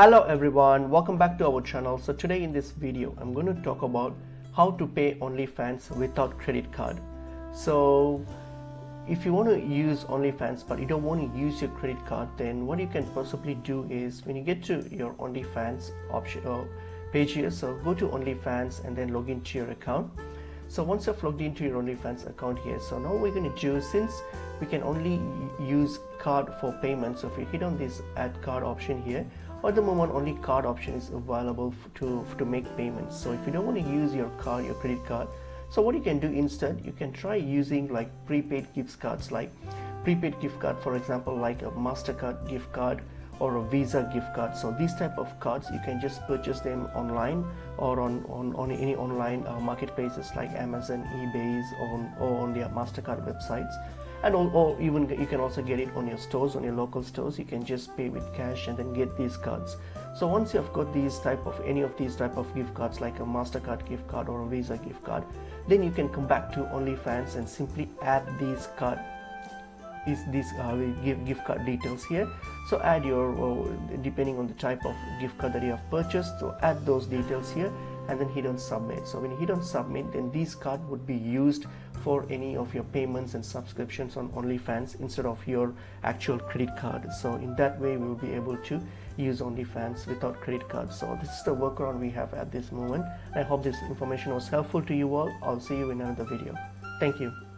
Hello everyone, welcome back to our channel. So today in this video I'm going to talk about how to pay OnlyFans without credit card. So if you want to use OnlyFans but you don't want to use your credit card, then what you can possibly do is when you get to your OnlyFans option page here, so go to OnlyFans and then log into your account. So once you've logged into your OnlyFans account here, so now we're going to do, since we can only use card for payment, so if you hit on this add card option here, at the moment only card option is available to make payments. So if you don't want to use your card, your credit card, so what you can do instead, you can try using like prepaid gift cards, like prepaid gift card, for example, like a MasterCard gift card or a Visa gift card. So these type of cards you can just purchase them online or on any online marketplaces like Amazon, eBay, or on their MasterCard websites. And or even you can also get it on your stores, on your local stores. You can just pay with cash and then get these cards. So once you've got any of these type of gift cards like a MasterCard gift card or a Visa gift card, then you can come back to OnlyFans and simply add these gift card details here. So add your depending on the type of gift card that you have purchased, so add those details here and then hit on submit. So when you hit on submit, then this card would be used for any of your payments and subscriptions on OnlyFans instead of your actual credit card. So in that way we will be able to use OnlyFans without credit card. So this is the workaround we have at this moment. I hope this information was helpful to you all. I'll see you in another video. Thank you.